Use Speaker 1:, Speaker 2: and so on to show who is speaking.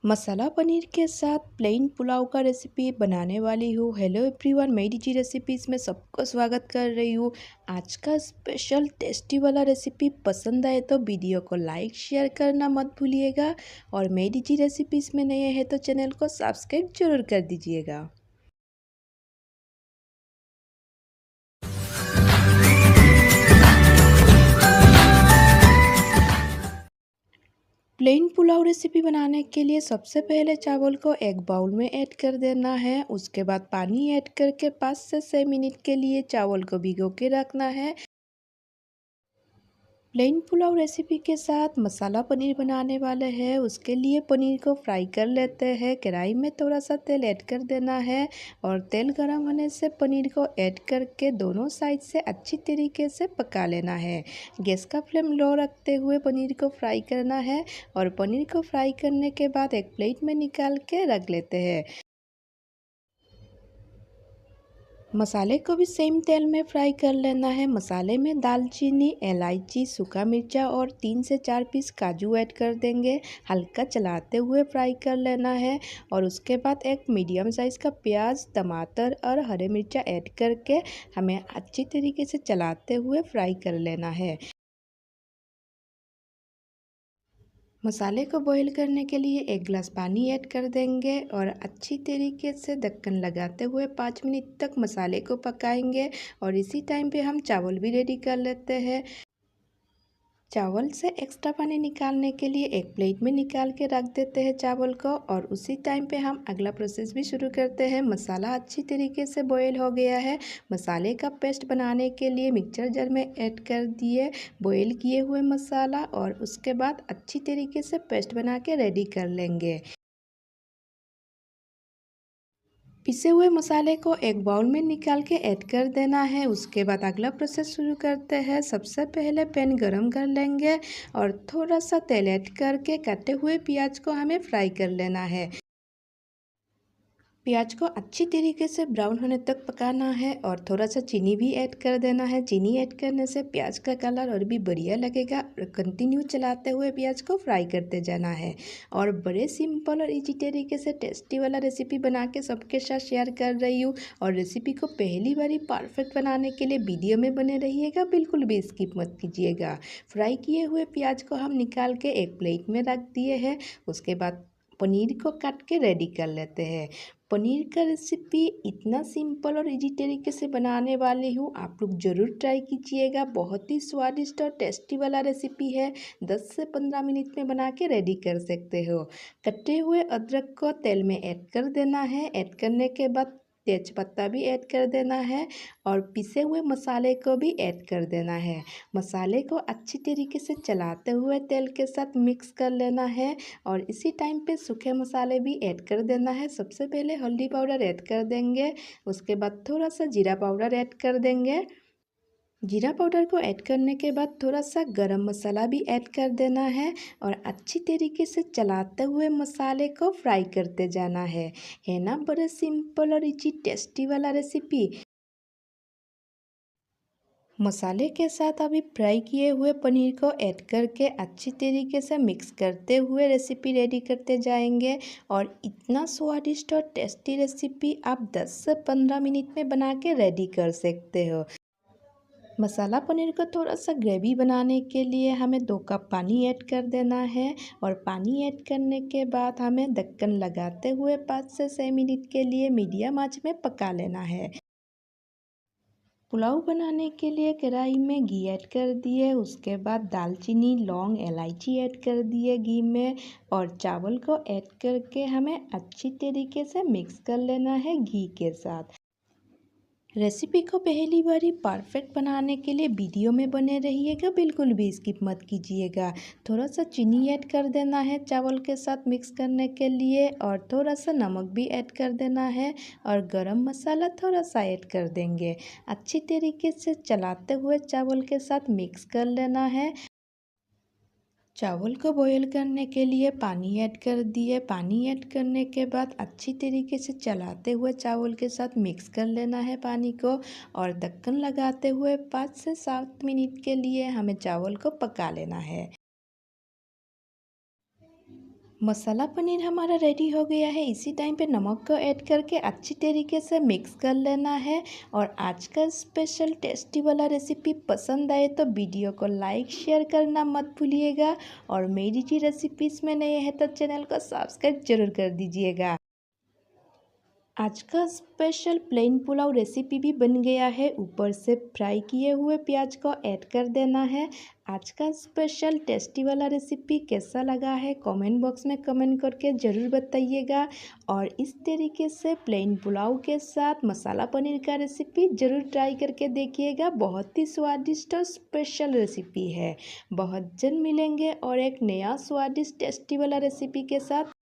Speaker 1: मसाला पनीर के साथ प्लेन पुलाव का रेसिपी बनाने वाली हूँ। हेलो एवरीवन, मैं डीजी रेसिपीज़ में सबको स्वागत कर रही हूँ। आज का स्पेशल टेस्टी वाला रेसिपी पसंद आए तो वीडियो को लाइक शेयर करना मत भूलिएगा और मैं डीजी रेसिपीज़ में नए हैं तो चैनल को सब्सक्राइब जरूर कर दीजिएगा। प्लेन पुलाव रेसिपी बनाने के लिए सबसे पहले चावल को एक बाउल में ऐड कर देना है। उसके बाद पानी ऐड करके 5 से 6 मिनट के लिए चावल को भिगो के रखना है। प्लेन पुलाव रेसिपी के साथ मसाला पनीर बनाने वाले हैं। उसके लिए पनीर को फ्राई कर लेते हैं। कढ़ाई में थोड़ा सा तेल ऐड कर देना है और तेल गर्म होने से पनीर को ऐड करके दोनों साइड से अच्छी तरीके से पका लेना है। गैस का फ्लेम लो रखते हुए पनीर को फ्राई करना है और पनीर को फ्राई करने के बाद एक प्लेट में निकाल के रख लेते हैं। मसाले को भी सेम तेल में फ्राई कर लेना है। मसाले में दालचीनी, इलायची, सूखा मिर्चा और 3 से 4 पीस काजू ऐड कर देंगे। हल्का चलाते हुए फ्राई कर लेना है और उसके बाद एक मीडियम साइज़ का प्याज, टमाटर और हरे मिर्चा ऐड करके हमें अच्छी तरीके से चलाते हुए फ्राई कर लेना है। मसाले को बॉईल करने के लिए 1 गिलास पानी ऐड कर देंगे और अच्छी तरीके से ढक्कन लगाते हुए 5 मिनट तक मसाले को पकाएंगे और इसी टाइम पे हम चावल भी रेडी कर लेते हैं। चावल से एक्स्ट्रा पानी निकालने के लिए एक प्लेट में निकाल के रख देते हैं चावल को और उसी टाइम पे हम अगला प्रोसेस भी शुरू करते हैं। मसाला अच्छी तरीके से बॉईल हो गया है। मसाले का पेस्ट बनाने के लिए मिक्सर जार में ऐड कर दिए बॉईल किए हुए मसाला और उसके बाद अच्छी तरीके से पेस्ट बना के रेडी कर लेंगे। पिसे हुए मसाले को एक बाउल में निकाल के ऐड कर देना है। उसके बाद अगला प्रोसेस शुरू करते हैं। सबसे पहले पैन गरम कर लेंगे और थोड़ा सा तेल ऐड करके कटे हुए प्याज को हमें फ्राई कर लेना है। प्याज को अच्छी तरीके से ब्राउन होने तक पकाना है और थोड़ा सा चीनी भी ऐड कर देना है। चीनी ऐड करने से प्याज का कलर और भी बढ़िया लगेगा और कंटिन्यू चलाते हुए प्याज को फ्राई करते जाना है। और बड़े सिंपल और इजी तरीके से टेस्टी वाला रेसिपी बना के सबके साथ शेयर कर रही हूँ और रेसिपी को पहली बारी परफेक्ट बनाने के लिए वीडियो में बने रहिएगा, बिल्कुल भी स्किप मत कीजिएगा। फ्राई किए हुए प्याज को हम निकाल के एक प्लेट में रख दिए हैं। उसके बाद पनीर को काट के रेडी कर लेते हैं। पनीर का रेसिपी इतना सिंपल और इजी तरीके से बनाने वाली हूँ, आप लोग ज़रूर ट्राई कीजिएगा। बहुत ही स्वादिष्ट और टेस्टी वाला रेसिपी है। 10 से 15 मिनट में बना के रेडी कर सकते हो। कटे हुए अदरक को तेल में ऐड कर देना है। ऐड करने के बाद तेज़पत्ता भी ऐड कर देना है और पिसे हुए मसाले को भी ऐड कर देना है। मसाले को अच्छी तरीके से चलाते हुए तेल के साथ मिक्स कर लेना है और इसी टाइम पे सूखे मसाले भी ऐड कर देना है। सबसे पहले हल्दी पाउडर ऐड कर देंगे, उसके बाद थोड़ा सा जीरा पाउडर ऐड कर देंगे। जीरा पाउडर को ऐड करने के बाद थोड़ा सा गरम मसाला भी ऐड कर देना है और अच्छी तरीके से चलाते हुए मसाले को फ्राई करते जाना है ना। बड़ा सिंपल और इजी टेस्टी वाला रेसिपी। मसाले के साथ अभी फ्राई किए हुए पनीर को ऐड करके अच्छी तरीके से मिक्स करते हुए रेसिपी रेडी करते जाएंगे और इतना स्वादिष्ट और टेस्टी रेसिपी आप 10 से 15 मिनट में बना के रेडी कर सकते हो। मसाला पनीर को थोड़ा सा ग्रेवी बनाने के लिए हमें 2 कप पानी ऐड कर देना है और पानी ऐड करने के बाद हमें ढक्कन लगाते हुए 5 से 6 मिनट के लिए मीडियम आंच में पका लेना है। पुलाव बनाने के लिए कढ़ाई में घी ऐड कर दिए, उसके बाद दालचीनी, लौंग, इलायची ऐड कर दिए घी में और चावल को ऐड करके हमें अच्छी तरीके से मिक्स कर लेना है घी के साथ। रेसिपी को पहली बारी परफेक्ट बनाने के लिए वीडियो में बने रहिएगा, बिल्कुल भी स्किप मत कीजिएगा। थोड़ा सा चीनी ऐड कर देना है चावल के साथ मिक्स करने के लिए और थोड़ा सा नमक भी ऐड कर देना है और गरम मसाला थोड़ा सा ऐड कर देंगे। अच्छी तरीके से चलाते हुए चावल के साथ मिक्स कर लेना है। चावल को बॉईल करने के लिए पानी ऐड कर दिए। पानी ऐड करने के बाद अच्छी तरीके से चलाते हुए चावल के साथ मिक्स कर लेना है पानी को और ढक्कन लगाते हुए 5 से 7 मिनट के लिए हमें चावल को पका लेना है। मसाला पनीर हमारा रेडी हो गया है। इसी टाइम पे नमक को ऐड करके अच्छी तरीके से मिक्स कर लेना है। और आज का स्पेशल टेस्टी वाला रेसिपी पसंद आए तो वीडियो को लाइक शेयर करना मत भूलिएगा। और मेरी जी रेसिपीज़ में नए हैं तो चैनल को सब्सक्राइब जरूर कर दीजिएगा। आज का स्पेशल प्लेन पुलाव रेसिपी भी बन गया है। ऊपर से फ्राई किए हुए प्याज को ऐड कर देना है। आज का स्पेशल टेस्टी वाला रेसिपी कैसा लगा है कमेंट बॉक्स में कमेंट करके ज़रूर बताइएगा। और इस तरीके से प्लेन पुलाव के साथ मसाला पनीर का रेसिपी ज़रूर ट्राई करके देखिएगा। बहुत ही स्वादिष्ट और स्पेशल रेसिपी है। बहुत जल्द मिलेंगे और एक नया स्वादिष्ट टेस्टी वाला रेसिपी के साथ।